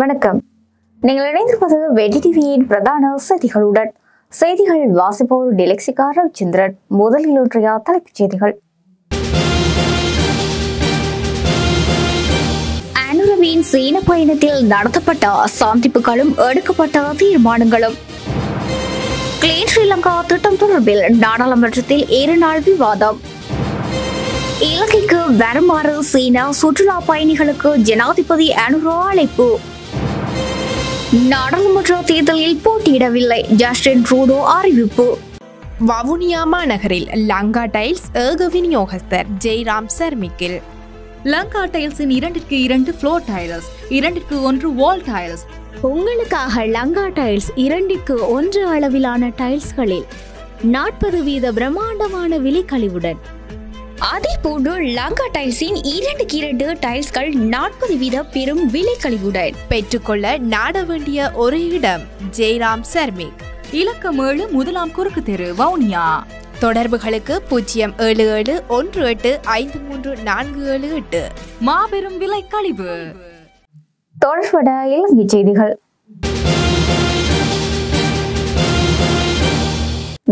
வணக்கம். நீங்கள் இணைந்திருப்பது வெடி டிவியின் பிரதான செய்திகளுடன். செய்திகள் வாசிப்போர் டிலெக்சிகா ரவிச்சந்திரன். முதலில் இன்றைய தலைப்புச் செய்திகள். அனுரவின் சீன பயணத்தில் நடத்தப்பட்ட சந்திப்புகளும் எடுக்கப்பட்ட தீர்மானங்களும். கிளீன் ஸ்ரீலங்கா திட்டம் தொடர்பில் நாடாளுமன்றத்தில் 2 நாள் விவாதம். இலங்கைக்கு வருமாறு சீனா சுற்றுலா பயணிகளுக்கு ஜனாதிபதி அனுரா அழைப்பு. நாடாளுமன்ற தேர்தலில் போட்டியிடவில்லை, ஜஸ்டின் ட்ரூடோ அறிவிப்பு. வவுனியா மாநகரில் லங்கா டைல்ஸ் ஏக விநியோகஸ்தர் ஜெய்ராம் சர்மிக்கில். லங்கா டைல்ஸின் 2க்கு 2 ஃப்ளோர் டைல்ஸ், 2க்கு 1 வால் டைல்ஸ். உங்களுக்காக லங்கா டைல்ஸ் 2க்கு 1 அளவிலான டைல்ஸ்களில் 40% பிரம்மாண்டமான விலைக்கழிவுடன். அதேபோன்று லங்கா டைல்ஸின் 2க்கு 2 டைல்ஸ்கள் 40% பெரும் விலைக்கழிவுடன் பெற்றுக்கொள்ள நாட வேண்டிய ஒரே இடம் ஜெய்ராம் சர்மிக். இலக்கம் 7 முதலாம் குறுக்கு தெரு, வவுனியா. தொடர்புகளுக்கு 07718534778. மாபெரும் விலைக்கழிவு. தொடர்பட இலங்கை செய்திகள்.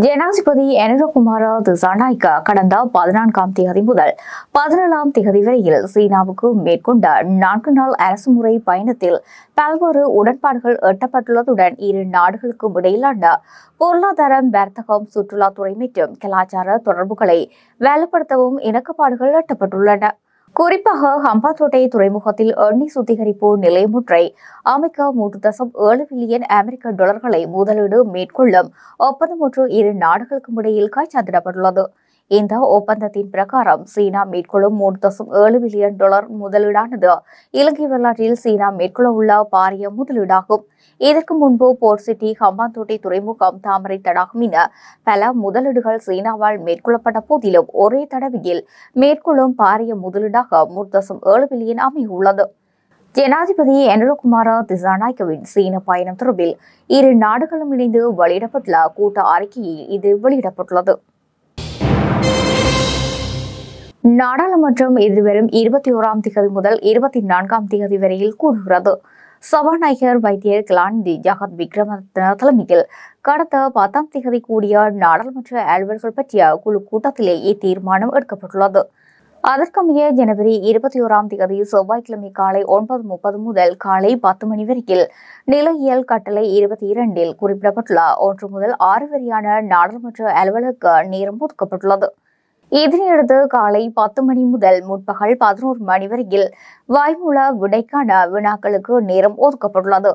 ஜனாதிபதி அனுரகுமார திசாநாயக்க கடந்த 14ஆம் தேதி முதல் 17ஆம் தேதி வரையில் சீனாவுக்கு மேற்கொண்ட 4 நாள் அரசுமுறை பயணத்தில் பல்வேறு உடன்பாடுகள் எட்டப்பட்டுள்ளதுடன் இரு நாடுகளுக்கும் இடையிலான பொருளாதாரம், வர்த்தகம், சுற்றுலாத்துறை மற்றும் கலாச்சார தொடர்புகளை வலுப்படுத்தவும் இணக்கப்பாடுகள் எட்டப்பட்டுள்ளன. குறிப்பாக ஹம்பாந்தோட்டை துறைமுகத்தில் எண்ணெய் சுத்திகரிப்பு நிலையம் ஒன்றை அமைக்க 3.7 பில்லியன் அமெரிக்க டாலர்களை முதலீடு மேற்கொள்ளும் ஒப்பந்தம் ஒன்று இரு நாடுகளுக்கும் இடையில் கைச்சாத்திடப்பட்டுள்ளது. இந்த ஒப்பந்தத்தின் பிரகாரம் சீனா மேற்கொள்ளும் 3.7 பில்லியன் டாலர் முதலீடானது இலங்கை வரலாற்றில் சீனா மேற்கொள்ள உள்ள பாரிய முதலீடாகும். இதற்கு முன்பு போர்ட் சிட்டி, ஹம்பாந்தோட்டை துறைமுகம், தாமரை தடாகம் என பல முதலீடுகள் சீனாவால் மேற்கொள்ளப்பட்ட போதிலும் ஒரே தடவையில் மேற்கொள்ளும் பாரிய முதலீடாக 3.7 பில்லியன் அமையுள்ளது. ஜனாதிபதி அனுரகுமார திசாநாயக்கவின் சீன பயணம் தொடர்பில் இரு நாடுகளும் இணைந்து வெளியிடப்பட்டுள்ள கூட்ட அறிக்கையில் இது வெளியிடப்பட்டுள்ளது. நாடாளுமன்றம் எதிர்வரும் 21ஆம் தேதி முதல் 24ஆம் தேதி வரையில் கூடுகிறது. சபாநாயகர் வைத்தியர் கலாநிதி ஜகத் விக்ரமரத்ன தலைமையில் கடந்த 10ஆம் தேதி கூடிய நாடாளுமன்ற அலுவல்கள் பற்றிய குழு கூட்டத்திலேயே தீர்மானம் எடுக்கப்பட்டுள்ளது. அதற்கமைய ஜனவரி 21ஆம் தேதி செவ்வாய்க்கிழமை காலை 9:30 முதல் காலை 10 மணி வரையில் நிலையியல் கட்டளை 22இல் குறிப்பிடப்பட்டுள்ள 1 முதல் 6 வரையான நாடாளுமன்ற அலுவலுக்கு நேரம் ஒதுக்கப்பட்டுள்ளது. இதனையடுத்து காலை 10 மணி முதல் முற்பகல் 11 மணி வரையில் வாய்மூல விடைக்கான வினாக்களுக்கு நேரம் ஒதுக்கப்பட்டுள்ளது.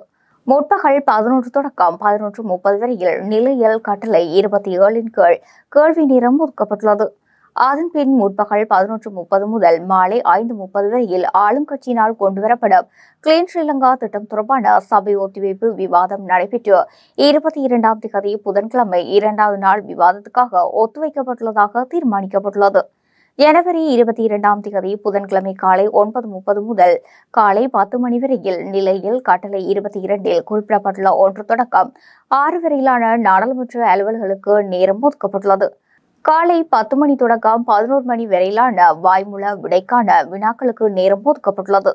முற்பகல் 11 தொடக்கம் 11:30 வரையில் நிலையியல் கட்டளை 27இன் கீழ் கேள்வி நேரம் ஒதுக்கப்பட்டுள்ளது. அதன்பின் முற்பகல் 11:30 முதல் மாலை 5:30 வரையில் ஆளும் கட்சியினால் கொண்டுவரப்படும் கிளீன் ஸ்ரீலங்கா திட்டம் தொடர்பான சபை ஒத்திவைப்பு விவாதம் நடைபெற்று 22ஆம் தேதி புதன்கிழமை 2வது நாள் விவாதத்துக்காக ஒத்திவைக்கப்பட்டுள்ளதாக தீர்மானிக்கப்பட்டுள்ளது. ஜனவரி 22ஆம் தேதி புதன்கிழமை காலை 9:30 முதல் காலை 10 மணி வரையில் நிலையில் கட்டளை 22இல் குறிப்பிடப்பட்டுள்ள 1 தொடக்கம் 6 வரையிலான நாடாளுமன்ற அலுவல்களுக்கு நேரம் ஒதுக்கப்பட்டுள்ளது. காலை 10 மணி தொடக்கம் 11 மணி வரையிலான வாய்மூல விடைக்கான வினாக்களுக்கு நேரம் ஒதுக்கப்பட்டுள்ளது.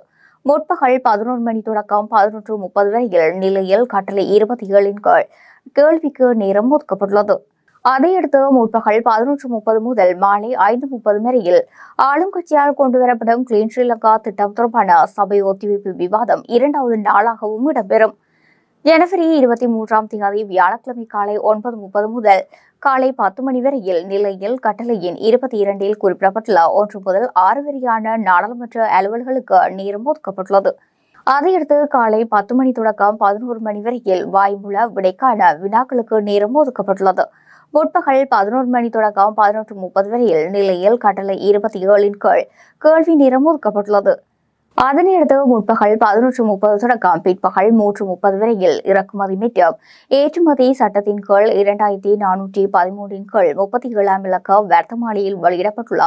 முற்பகல் 11 மணி தொடக்கம் 11:30 வரையில் நிலையில் கட்டளை 27இன் கீழ் கேள்விக்கு நேரம் ஒதுக்கப்பட்டுள்ளது. அதையடுத்து முற்பகல் 11:30 முதல் மாலை 5:30 வரையில் ஆளும் கட்சியால் கொண்டுவரப்படும் கிளீன் ஸ்ரீலங்கா திட்டம் தொடர்பான சபை ஒத்திவைப்பு விவாதம் 2வது நாளாகவும் இடம்பெறும். ஜனவரி 23ஆம் தேதி வியாழக்கிழமை காலை 9:30 முதல் காலை 10 மணி வரையில் நிலையில் கட்டளையின் 22இல் குறிப்பிடப்பட்டுள்ள 1 முதல் 6 வரையான நாடாளுமன்ற அலுவல்களுக்கு நேரம் ஒதுக்கப்பட்டுள்ளது. அதையடுத்து காலை 10 மணி தொடக்கம் 11 மணி வரையில் வாய்மூல விடைக்கான வினாக்களுக்கு நேரம் ஒதுக்கப்பட்டுள்ளது. முற்பகல் 11 மணி தொடக்கம் 11:30 வரையில் நிலையில் கட்டளை 27இன் கீழ் கேள்வி நேரம் ஒதுக்கப்பட்டுள்ளது. அதனையடுத்து முற்பகல் 11:30 தொடக்கம் பிற்பகல் 3:30 வரையில் இறக்குமதி மற்றும் ஏற்றுமதி சட்டத்தின் கீழ் 2413 கீழ் 37ஆம் இலக்க வர்த்தமானியில் வெளியிடப்பட்டுள்ள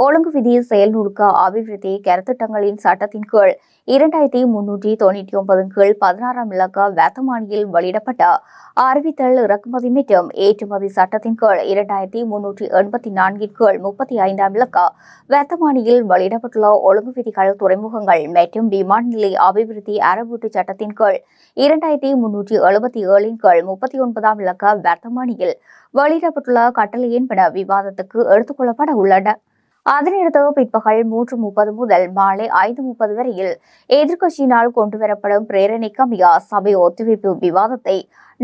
ஒழுங்கு விதி செயல்நுட்ப அபிவிருத்தி கருத்திட்டங்களின் சட்டத்தின் கீழ் 2399 கீழ் 16ஆம் இலக்க வர்த்தமானியில் வெளியிடப்பட்ட அறிவித்தல் இறக்குமதி மற்றும் ஏற்றுமதி சட்டத்தின் கீழ் 2384 கீழ் 35ஆம் இலக்க வர்த்தமானியில் வெளியிடப்பட்டுள்ள ஒழுங்கு விதிகள் துறைமுகங்கள் மற்றும் விமான நிலைய அபிவிருத்தி அறவீட்டு சட்டத்தின் கீழ் 2377 கீழ் 39ஆம் இலக்க வர்த்தமானியில் வெளியிடப்பட்டுள்ள கட்டளை என்பன விவாதத்துக்கு எடுத்துக் கொள்ளப்பட உள்ளன. அதனையடுத்து பிற்பகல் 3:30 முதல் மாலை 5:30 வரையில் எதிர்க்கட்சியினால் கொண்டுவரப்படும் பிரேரணைக்கமைய சபை ஒத்திவைப்பு விவாதத்தை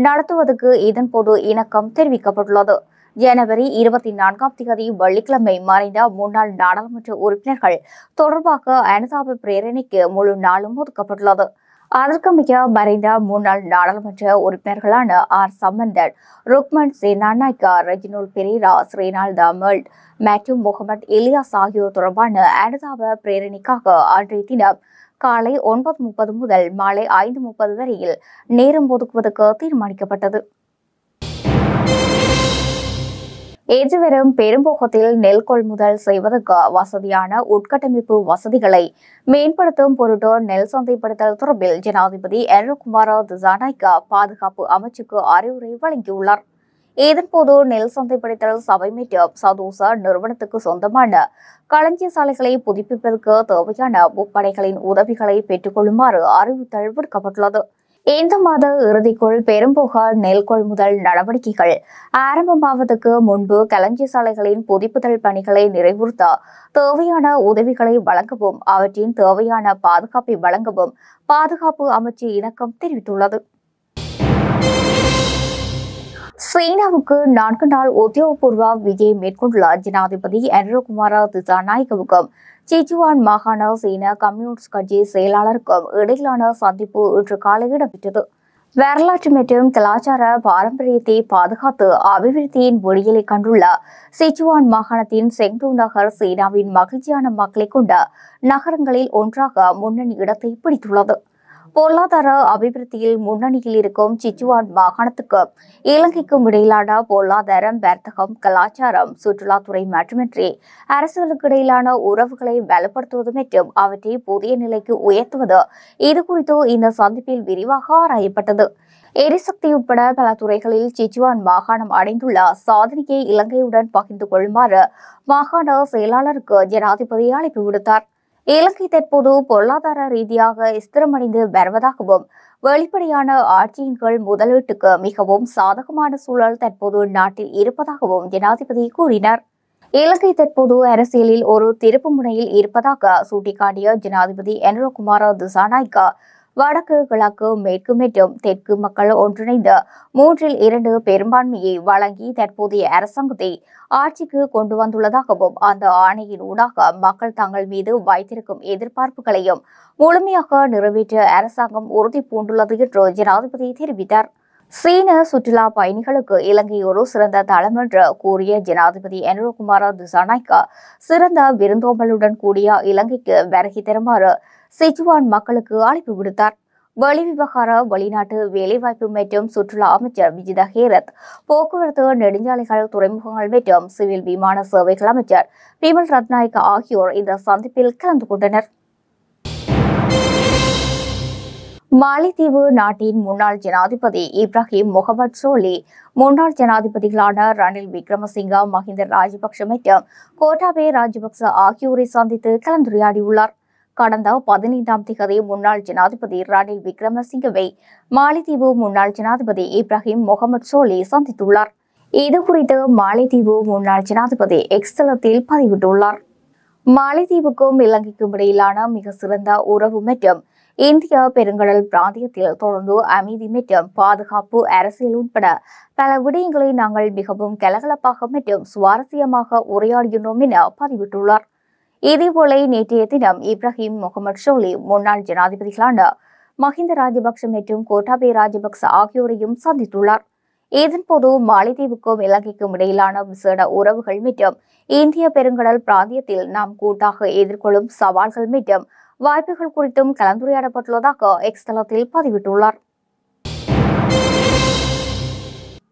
நடத்துவதற்கு இதன்போது இணக்கம் தெரிவிக்கப்பட்டுள்ளது. ஜனவரி 24ஆம் தேதி வெள்ளிக்கிழமை மறைந்த முன்னாள் நாடாளுமன்ற உறுப்பினர்கள் தொடர்பாக அனுதாப பிரேரணைக்கு முழு நாளும் ஒதுக்கப்பட்டுள்ளது. அதற்கமைய மறைந்த முன்னாள் நாடாளுமன்ற உறுப்பினர்களான ஆர் சம்பந்தன், ருக்மன் சேனாநாயக்கா, ரெஜினோல் பெரேரா, ஸ்ரீநாள் தாமல்ட் மற்றும் முகமது இலியாஸ் ஆகியோர் தொடர்பான அனுதாப பிரேரணைக்காக அன்றைய தினம் காலை 9:30 முதல் மாலை 5:30 வரையில் நேரம் ஒதுக்குவதற்கு தீர்மானிக்கப்பட்டது. எதிர்வரும் பெரும்போகத்தில் நெல் கொள்முதல் செய்வதற்கு வசதியான உட்கட்டமைப்பு வசதிகளை மேம்படுத்தும் பொருட்டு நெல் சந்தைப்படுத்தல் தொடர்பில் ஜனாதிபதி அனுரகுமார திசாநாயக்கா பாதுகாப்பு அமைச்சுக்கு அறிவுரை வழங்கியுள்ளார். இதன்போது நெல் சந்தைப்படுத்தல் சபை மற்றும் சதோசா நிறுவனத்துக்கு சொந்தமான களஞ்சிய சாலைகளை புதுப்பிப்பதற்கு தேவையான முப்படைகளின் உதவிகளை பெற்றுக் கொள்ளுமாறு அறிவுறுத்தல் விடுக்கப்பட்டுள்ளது. இந்த மாத இறுதிக்குள் பெரும்போக நெல் கொள்முதல் நடவடிக்கைகள் ஆரம்பமாவதற்கு முன்பு களஞ்சிய சாலைகளின் புதுப்பித்தல் பணிகளை நிறைவுறுத்த தேவையான உதவிகளை வழங்கவும் அவற்றின் தேவையான பாதுகாப்பை வழங்கவும் பாதுகாப்பு அமைச்சு இணக்கம் தெரிவித்துள்ளது. சீனாவுக்கு 4 நாள் உத்தியோகபூர்வ விஜயம் மேற்கொண்டுள்ள ஜனாதிபதி அனுரகுமார திசாநாயக்கவுக்கும் சிச்சுவான் மாகாண சீன கம்யூனிஸ்ட் கட்சி செயலாளருக்கும் இடையிலான சந்திப்பு இன்று காலை இடம்பெற்றது. வரலாற்று மற்றும் கலாச்சார பாரம்பரியத்தை பாதுகாத்து அபிவிருத்தியின் ஒளியலை கண்டுள்ள சிச்சுவான் மாகாணத்தின் செங்டு நகர் சீனாவின் மகிழ்ச்சியான மக்களை கொண்ட நகரங்களில் ஒன்றாக முன்னணி இடத்தை பிடித்துள்ளது. பொருளாதார அபிவிருத்தியில் முன்னணியில் இருக்கும் சிச்சுவான் மாகாணத்துக்கும் இலங்கைக்கும் இடையிலான பொருளாதாரம், வர்த்தகம், கலாச்சாரம், சுற்றுலாத்துறை மட்டுமின்றி அரசுகளுக்கு இடையிலான உறவுகளை பலப்படுத்துவது மற்றும் அவற்றை புதிய நிலைக்கு உயர்த்துவது இது குறித்து இந்த சந்திப்பில் விரிவாக ஆராயப்பட்டது. எரிசக்தி உட்பட பல துறைகளில் சிச்சுவான் மாகாணம் அடைந்துள்ள சாதனையை இலங்கையுடன் பகிர்ந்து கொள்ளுமாறு மாகாண செயலாளருக்கு ஜனாதிபதி அழைப்பு விடுத்தார். இலங்கை தற்போது பொருளாதார ரீதியாக ஸ்திரமடைந்து வருவதாகவும் வெளிப்படையான ஆட்சியின் கீழ் முதலீட்டுக்கு மிகவும் சாதகமான சூழல் தற்போது நாட்டில் இருப்பதாகவும் ஜனாதிபதி கூறினார். இலங்கை தற்போது அரசியலில் ஒரு திருப்பு முனையில் இருப்பதாக சுட்டிக்காட்டிய ஜனாதிபதி அனுரகுமார திசாநாயக்கா வடக்கு, கிழக்கு, மேற்கு மற்றும் தெற்கு மக்கள் ஒன்றிணைந்த 3/2 பெரும்பான்மையை வழங்கி தற்போதைய அரசாங்கத்தை ஆட்சிக்கு கொண்டு வந்துள்ளதாகவும் அந்த ஆணையின் ஊடாக மக்கள் தங்கள் மீது வைத்திருக்கும் எதிர்பார்ப்புகளையும் முழுமையாக நிறைவேற்ற அரசாங்கம் உறுதி பூண்டுள்ளது என்று ஜனாதிபதி தெரிவித்தார். சீன சுற்றுலா பயணிகளுக்கு இலங்கை ஒரு சிறந்த தளம் என்று கூறிய ஜனாதிபதி அனுரகுமார திசாநாயக்கா சிறந்த விருந்தோம்பலுடன் கூடிய இலங்கைக்கு வருகை தருமாறு சிச்சுவான் மக்களுக்கு அழைப்பு விடுத்தார். வெளிவிவகார, வெளிநாட்டு வேலைவாய்ப்பு மற்றும் சுற்றுலா அமைச்சர் விஜித ஹேரத், போக்குவரத்து, நெடுஞ்சாலைகள், துறைமுகங்கள் மற்றும் சிவில் விமான சேவைகள் அமைச்சர் பிமல் ரத்நாயக்க ஆகியோர் இந்த சந்திப்பில் கலந்து கொண்டனர். மாலைத்தீவு நாட்டின் முன்னாள் ஜனாதிபதி இப்ராஹிம் முகமது சோலி, முன்னாள் ஜனாதிபதிகளான ரணில் விக்ரமசிங்க, மஹிந்த ராஜபக்ஷ மற்றும் கோட்டாபய ராஜபக்ச ஆகியோரை சந்தித்து கலந்துரையாடியுள்ளார். கடந்த 15ஆம் தேதி முன்னாள் ஜனாதிபதி ரணில் விக்ரமசிங்கவை மாலைத்தீவு முன்னாள் ஜனாதிபதி இப்ராஹிம் முகமது சோலி சந்தித்துள்ளார். இதுகுறித்து மாலைத்தீவு முன்னாள் ஜனாதிபதி எக்ஸ் தளத்தில் பதிவிட்டுள்ளார். மாலைத்தீவுக்கும் இலங்கைக்கும் இடையிலான மிக சிறந்த உறவு மற்றும் இந்திய பெருங்கடல் பிராந்தியத்தில் தொடர்ந்து அமைதி மற்றும் பாதுகாப்பு, அரசியல் உட்பட பல விடயங்களை நாங்கள் மிகவும் கலகலப்பாக மற்றும் சுவாரஸ்யமாக உரையாடியுள்ளோம் என பதிவிட்டுள்ளார். இதேபோல நேற்றைய தினம் இப்ராஹிம் முகமது சோலி முன்னாள் ஜனாதிபதிகளான மஹிந்த ராஜபக்ஷ மற்றும் கோட்டாபய ராஜபக்ச ஆகியோரையும் சந்தித்துள்ளார். இதன்போது மாலைத்தீவுக்கும் இலங்கைக்கும் இடையிலான விசேட உறவுகள் மற்றும் இந்திய பெருங்கடல் பிராந்தியத்தில் நாம் கூட்டாக எதிர்கொள்ளும் சவால்கள் மற்றும் வாய்ப்புகள் குறித்தும் கலந்துரையாடப்பட்டுள்ளதாக எக்ஸ் தளத்தில் பதிவிட்டுள்ளார்.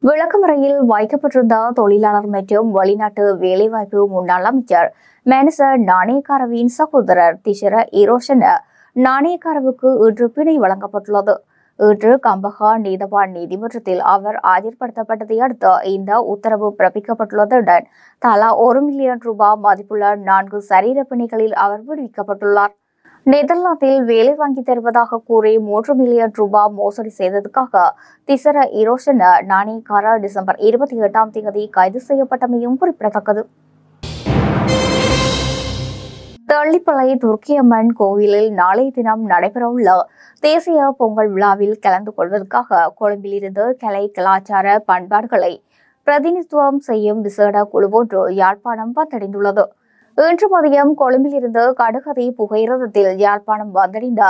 விளக்கமறையில் வைக்கப்பட்டிருந்த தொழிலாளர் மற்றும் வெளிநாட்டு வேலைவாய்ப்பு முன்னாள் அமைச்சர் மனிச நாணயக்காரவின் சகோதரர் திஷர இரோஷன நாணயக்காரவுக்கு இன்று பிணை வழங்கப்பட்டுள்ளது. இன்று கம்பஹா நீதவான் நீதிமன்றத்தில் அவர் ஆஜர்படுத்தப்பட்டதை அடுத்து இந்த உத்தரவு பிறப்பிக்கப்பட்டுள்ளதுடன் தலா 1 மில்லியன் ரூபாய் மதிப்புள்ள 4 சரீர பிணைகளில் அவர் விடுவிக்கப்பட்டுள்ளார். நெதர்லாந்தில் வேலை வாங்கி தருவதாக கூறி 3 மில்லியன் ரூபாய் மோசடி செய்ததற்காக திசர இரோஷன நாணயக்காரர் டிசம்பர் 28ஆம் தேதி கைது செய்யப்பட்டமையும் குறிப்பிடத்தக்கது. தள்ளிப்பளை துர்க்கியம்மன் கோவிலில் நாளைய தினம் நடைபெறவுள்ள தேசிய பொங்கல் விழாவில் கலந்து கொள்வதற்காக கொழும்பில் இருந்து கலை கலாச்சார பண்பாடுகளை பிரதிநிதித்துவம் செய்யும் விசேட குழு ஒன்று யாழ்ப்பாணம் வந்தடைந்துள்ளது. இன்று மதியம் கொழும்பில் இருந்து கடுகதி புகையிரதத்தில் யாழ்ப்பாணம் வந்தடைந்த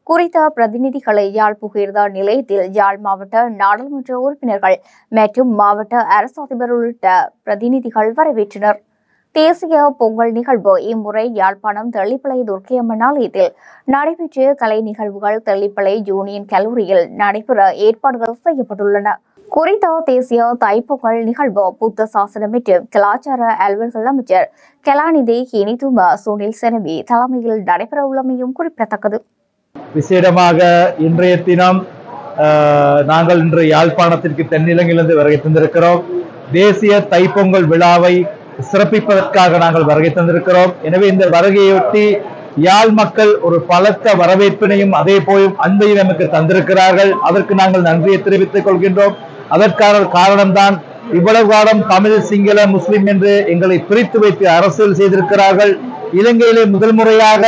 குறித்த பிரதிநிதிகளை யாழ் புகையிரத நிலையத்தில் யாழ் மாவட்ட நாடாளுமன்ற உறுப்பினர்கள் மற்றும் மாவட்ட அரசு அதிபர் உள்ளிட்ட பிரதிநிதிகள் வரவேற்றனர். தேசிய பொங்கல் நிகழ்வு இம்முறை யாழ்ப்பாணம் தெள்ளிப்பளை துர்க்கியம்மன் ஆலயத்தில் நடைபெற்ற கலை நிகழ்வுகள் தெள்ளிப்பளை யூனியன் கல்லூரியில் நடைபெற ஏற்பாடுகள் செய்யப்பட்டுள்ளன. குறித்த தேசிய தைப்பொங்கல் நிகழ்வு புத்த சாசன மற்றும் கலாச்சார அலுவல்கள் அமைச்சர் கலாநிதி ஹினிதும சுனில் செனவி தலைமையில் நடைபெற உள்ளமையும் குறிப்பிடத்தக்கது. விசேடமாக இன்றைய தினம் நாங்கள் இன்று யாழ்ப்பாணத்திற்கு தென்னிலங்கிலிருந்து வருகை தந்திருக்கிறோம். தேசிய தைப்பொங்கல் விழாவை சிறப்பிப்பதற்காக நாங்கள் வருகை தந்திருக்கிறோம். எனவே இந்த வருகையொட்டி யாழ் மக்கள் ஒரு பலத்த வரவேற்பினையும் அதே போல் அன்பையும் நமக்கு தந்திருக்கிறார்கள். அதற்கு நாங்கள் நன்றியை தெரிவித்துக் கொள்கின்றோம். அதற்கான காரணம்தான் இவ்வளவு காலம் தமிழ் சிங்கள முஸ்லிம் என்று எங்களை பிரித்து வைத்து அரசியல் செய்திருக்கிறார்கள். இலங்கையிலே முதல் முறையாக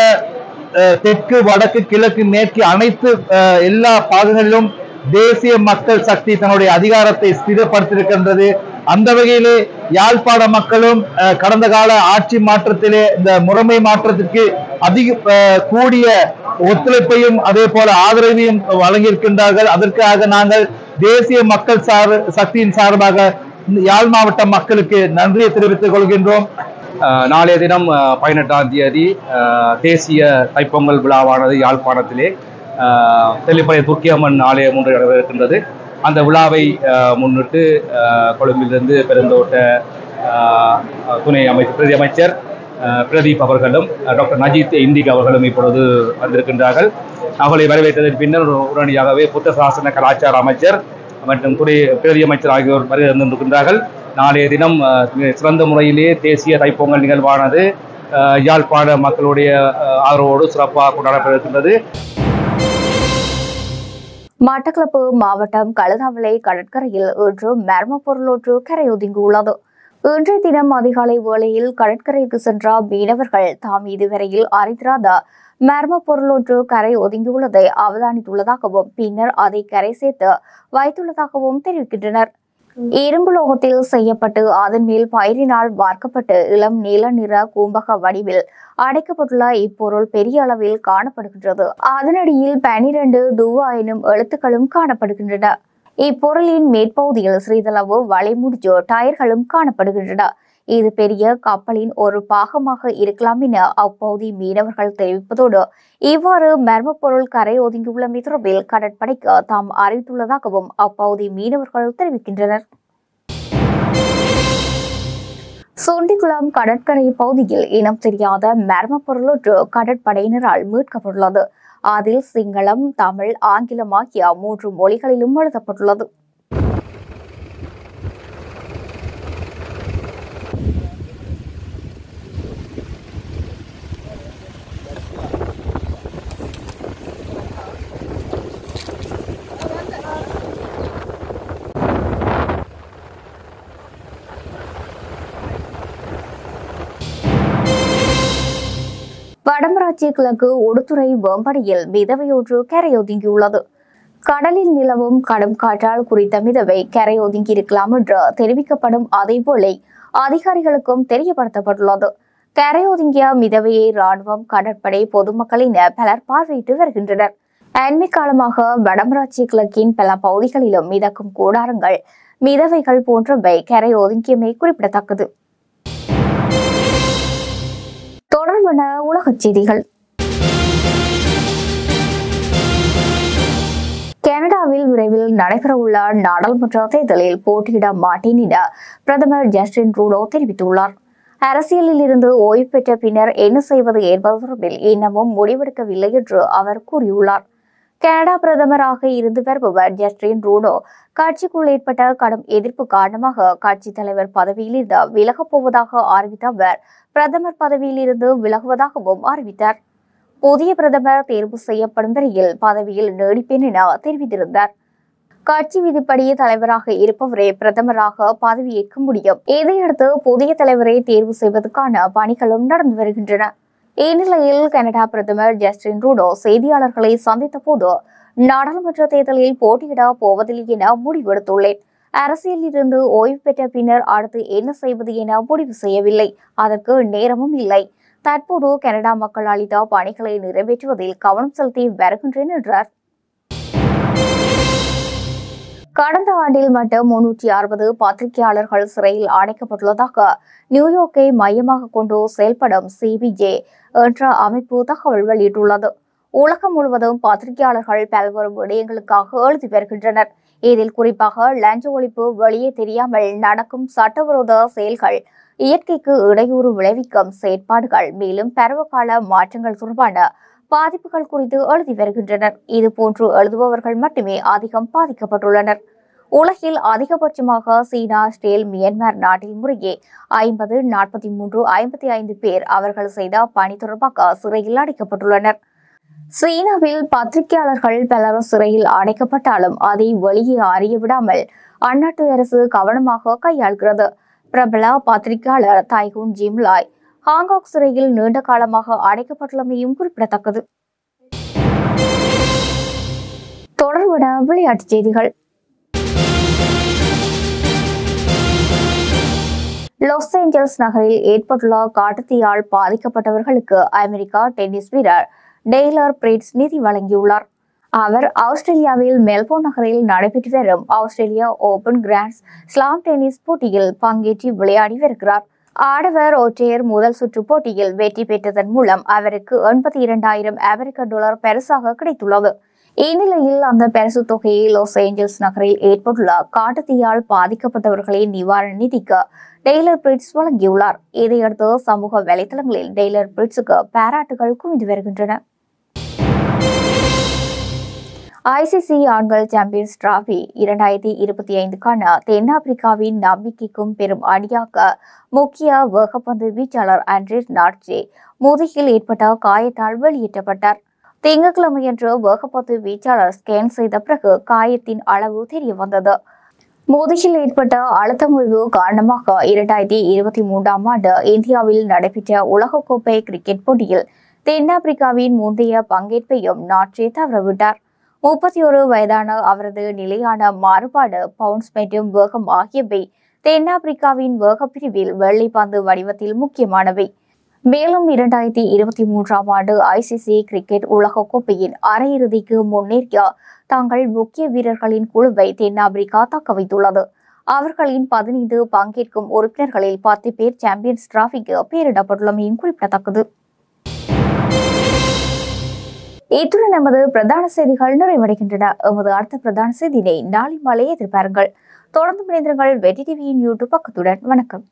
தெற்கு வடக்கு கிழக்கு மேற்கு அனைத்து எல்லா பாகங்களிலும் தேசிய மக்கள் சக்தி தன்னுடைய அதிகாரத்தை ஸ்திரப்படுத்தியிருக்கின்றது. அந்த வகையிலே யாழ்ப்பாண மக்களும் கடந்த கால ஆட்சி மாற்றத்திலே இந்த முறைமை மாற்றத்திற்கு அதிக கூடிய ஒத்துழைப்பையும் அதே போல ஆதரவையும் வழங்கியிருக்கின்றார்கள். அதற்காக நாங்கள் தேசிய மக்கள் சக்தியின் சார்பாக யாழ் மாவட்ட மக்களுக்கு நன்றியை தெரிவித்துக் கொள்கின்றோம். நாளைய தினம் 18ஆம் தேதி தேசிய தைப்பொங்கல் விழாவானது யாழ்ப்பாணத்திலே தெல்லிப்பளை துர்க்கியம்மன் ஆலயம் ஒன்று நடைபெறுகின்றது. அந்த விழாவை முன்னிட்டு கொழும்பிலிருந்து பெருந்தோட்ட துணை பிரதி அமைச்சர் பிரதீப் அவர்களும் டாக்டர் நஜீத் இந்திக் அவர்களும் இப்பொழுது வந்திருக்கின்றார்கள். அவர்களை வரவேற்றதன் பின்னர் உடனடியாகவே புத்த சாசன கலாச்சார அமைச்சர் மற்றும் துணை பிரதி அமைச்சர் ஆகியோர் வருகை தந்திருக்கின்றார்கள். நாளைய தினம் சிறந்த முறையிலே தேசிய தைப்பொங்கல் நிகழ்வானது யாழ்ப்பாண மக்களுடைய ஆதரவோடு சிறப்பாக கொண்டாடப்பட்டிருக்கின்றது. மட்டக்களப்பு மாவட்டம் கழுதாவளை கடற்கரையில் இன்று மர்ம பொருள் ஒன்று கரையொதுங்கியுள்ளது. இன்றைய தினம் அதிகாலை வேளையில் கடற்கரைக்கு சென்ற மீனவர்கள் தாம் இதுவரையில் அறிந்திராத மர்ம பொருள் ஒன்று கரை ஒதுங்கியுள்ளதை அவதானித்துள்ளதாகவும் பின்னர் அதை கரை சேர்த்து வைத்துள்ளதாகவும் தெரிவிக்கின்றனர். இரும்புலோகத்தில் செய்யப்பட்டு அதன் மேல் பயிரினால் வார்க்கப்பட்டு இளம் நீல நிற கூம்பக வடிவில் அடைக்கப்பட்டுள்ள இப்பொருள் பெரிய அளவில் காணப்படுகின்றது. அதனடியில் 12 டூவா எனும் எழுத்துக்களும் காணப்படுகின்றன. இப்பொருளின் மேற்பகுதியில் சிறிதளவு வளைமுடிச்சு டயர்களும் காணப்படுகின்றன. இது பெரிய கப்பலின் ஒரு பாகமாக இருக்கலாம் என அப்பகுதி மீனவர்கள் தெரிவிப்பதோடு இவ்வாறு மர்ம பொருள் கரை ஒதுங்கியுள்ளமை தொடர்பில் கடற்படைக்கு தாம் அறிவித்துள்ளதாகவும் அப்பகுதி மீனவர்கள் தெரிவிக்கின்றனர். சொண்டிக்குளம் கடற்கரை பகுதியில் இனம் தெரியாத மர்ம பொருள் ஒன்று கடற்படையினரால் மீட்கப்பட்டுள்ளது. அதில் சிங்களம், தமிழ், ஆங்கிலம் ஆகிய 3 மொழிகளிலும் எழுதப்பட்டுள்ளது. வடமராட்சி கிழக்கு உடுத்துறை வேம்படியில் மிதவையொன்று கரையொதுங்கியுள்ளது. கடலில் நிலவும் கடும் காற்றால் குறித்த மிதவை கரையொதுங்கி இருக்கலாம் என்று தெரிவிக்கப்படும் அதேபோல அதிகாரிகளுக்கும் தெரியப்படுத்தப்பட்டுள்ளது. கரையொதுங்கிய மிதவையை ராணுவம், கடற்படை, பொதுமக்களின் பலர் பார்வையிட்டு வருகின்றனர். அண்மை காலமாக வடமராட்சி கிழக்கின் பல பகுதிகளிலும் மிதக்கும் கூடாரங்கள், மிதவைகள் போன்றவை கரையொதுங்கியமை குறிப்பிடத்தக்கது. தொடர்பான உலகச் செய்திகள். கனடாவில் கனடாவில் விரைவில் நடைபெறவுள்ள நாடாளுமன்ற தேர்தலில் போட்டியிட மாட்டேன் என பிரதமர் ஜஸ்டின் ட்ரூடோ தெரிவித்துள்ளார். அரசியலில் இருந்து ஓய்வு பெற்ற பின்னர் என்ன செய்வது என்பது தொடர்பில் இன்னமும் முடிவெடுக்கவில்லை என்று அவர் கூறியுள்ளார். கனடா பிரதமராக இருந்து வருபவர் ஜஸ்டின் ட்ரூடோ கட்சிக்குள் ஏற்பட்ட கடும் எதிர்ப்பு காரணமாக கட்சி தலைவர் பதவியிலிருந்து விலகப் போவதாக அறிவித்த அவர் பிரதமர் பதவியில் இருந்து விலகுவதாகவும் அறிவித்தார். புதிய பிரதமர் தேர்வு செய்யப்படும் வரையில் பதவியில் நீடிப்பேன் என தெரிவித்திருந்தார். கட்சி விதிப்படி தலைவராக இருப்பவரே பிரதமராக பதவியேற்க முடியும். இதையடுத்து புதிய தலைவரை தேர்வு செய்வதற்கான பணிகளும் நடந்து வருகின்றன. இந்நிலையில் கனடா பிரதமர் ஜஸ்டின் ட்ரூடோ செய்தியாளர்களை சந்தித்த போது நாடாளுமன்ற தேர்தலில் போட்டியிட போவதில்லை என முடிவெடுத்துள்ளேன். அரசியலில் இருந்து ஓய்வு பெற்ற பின்னர் அடுத்து என்ன செய்வது என முடிவு செய்யவில்லை. அதற்கு நேரமும் இல்லை. தற்போது கனடா மக்கள் அளித்த பணிகளை நிறைவேற்றுவதில் கவனம் செலுத்தி வருகின்றேன் என்றார். கடந்த ஆண்டில் மட்டும் 360 பத்திரிகையாளர்கள் சிறையில் அடைக்கப்பட்டுள்ளதாக நியூயார்க்கை மையமாக கொண்டு செயல்படும் சிபிஜே என்ற அமைப்பு தகவல் வெளியிட்டுள்ளது. உலகம் முழுவதும் பத்திரிகையாளர்கள் பல்வேறு விடயங்களுக்காக எழுதி வருகின்றனர். இதில் குறிப்பாக லஞ்ச ஒழிப்பு, வெளியே தெரியாமல் நடக்கும் சட்டவிரோத செயல்கள், இயற்கைக்கு இடையூறு விளைவிக்கும் செயற்பாடுகள், மேலும் பருவகால மாற்றங்கள் தொடர்பான பாதிப்புகள் குறித்து எழுதி வருகின்றனர். இதுபோன்று எழுதுபவர்கள் மட்டுமே அதிகம் பாதிக்கப்பட்டுள்ளனர். உலகில் அதிகபட்சமாக சீனா, ஆஸ்திரேலியா, மியான்மர் நாட்டில் முறையே 50, 43, 55 பேர் அவர்கள் செய்த பணி தொடர்பாக சிறையில் அடைக்கப்பட்டுள்ளனர். சீனாவில் பத்திரிகையாளர்கள் பலர் சிறையில் அடைக்கப்பட்டாலும் அதை வெளியே அறிய விடாமல் அந்நாட்டு அரசு கவனமாக கையாள்கிறது. பிரபல பத்திரிகையாளர் தைகுன் ஜிம்லாய் ஹாங்காங் சிறையில் நீண்ட காலமாக அடைக்கப்பட்டுள்ளமையும் குறிப்பிடத்தக்கது. தொடர்புட விளையாட்டுச் செய்திகள். லாஸ் ஏஞ்சல்ஸ் நகரில் ஏற்பட்டுள்ள காட்டுத்தீயால் பாதிக்கப்பட்டவர்களுக்கு அமெரிக்கா டென்னிஸ் வீரர் டெய்லர் பிரிட்ஸ் நிதி வழங்கியுள்ளார். அவர் ஆஸ்திரேலியாவில் மெல்போர்ன் நகரில் நடைபெற்று வரும் Australia open grand slam tennis போட்டியில் பங்கேற்று விளையாடி வருகிறார். ஆடவர் ஒற்றையர் முதல் சுற்று போட்டியில் வெற்றி பெற்றதன் மூலம் அவருக்கு $82,000 அமெரிக்க பரிசாக கிடைத்துள்ளது. இந்நிலையில் அந்த பரிசு தொகையை லாஸ் ஏஞ்சல்ஸ் நகரில் ஏற்பட்டுள்ள காட்டுத்தீயால் பாதிக்கப்பட்டவர்களின் நிவாரண நிதிக்கு டெய்லர் பிரிட்ஸ் வழங்கியுள்ளார். இதையடுத்து சமூக வலைதளங்களில் டெய்லர் பிரிட்ஸுக்கு பாராட்டுகள் குவிந்து வருகின்றன. ஐசிசி ஆண்கள் சாம்பியன்ஸ் டிராபி 2025க்கான தென்னாப்பிரிக்காவின் நம்பிக்கைக்கும் பெரும் அடியாக முக்கிய வேகப்பந்து வீச்சாளர் ஆண்ட்ரே நாட்ஜே முதுகில் ஏற்பட்ட காயத்தால் வெளியேற்றப்பட்டார். திங்கட்கிழமையன்று வேகப்பந்து வீச்சாளர் ஸ்கேன் செய்த பிறகு காயத்தின் அளவு தெரிய வந்தது. முதுகில் ஏற்பட்ட அழுத்த முறிவு காரணமாக 2023ஆம் ஆண்டு இந்தியாவில் நடைபெற்ற உலகக்கோப்பை கிரிக்கெட் போட்டியில் தென்னாப்பிரிக்காவின் முந்தைய பங்கேற்பையும் நாட்ஜே தவறவிட்டார். 31 வயதான அவரது நிலையான மாறுபாடு, பவுன்ஸ் மற்றும் வேகம் ஆகியவை தென்னாப்பிரிக்காவின் வேக பிரிவில் வெள்ளை பந்து வடிவத்தில் முக்கியமானவை. மேலும் 2023ஆம் ஆண்டு ஐசிசி கிரிக்கெட் உலகக்கோப்பையின் அரையிறுதிக்கு முன்னேறிய தங்கள் முக்கிய வீரர்களின் குழுவை தென்னாப்பிரிக்கா தக்க வைத்துள்ளது. அவர்களின் 15 பங்கேற்கும் உறுப்பினர்களில் 10 பேர் சாம்பியன்ஸ் டிராபிக்கு பெயரிடப்பட்டுள்ளமையும் குறிப்பிடத்தக்கது. இத்துடன் நமது பிரதான செய்திகள் நிறைவடைகின்றன. எமது அடுத்த பிரதான செய்தியை நாளை மாலை எதிர்பாருங்கள். தொடர்ந்து இணைந்திருங்கள் வெற்றி டிவியின் யூடியூப் பக்கத்துடன். வணக்கம்.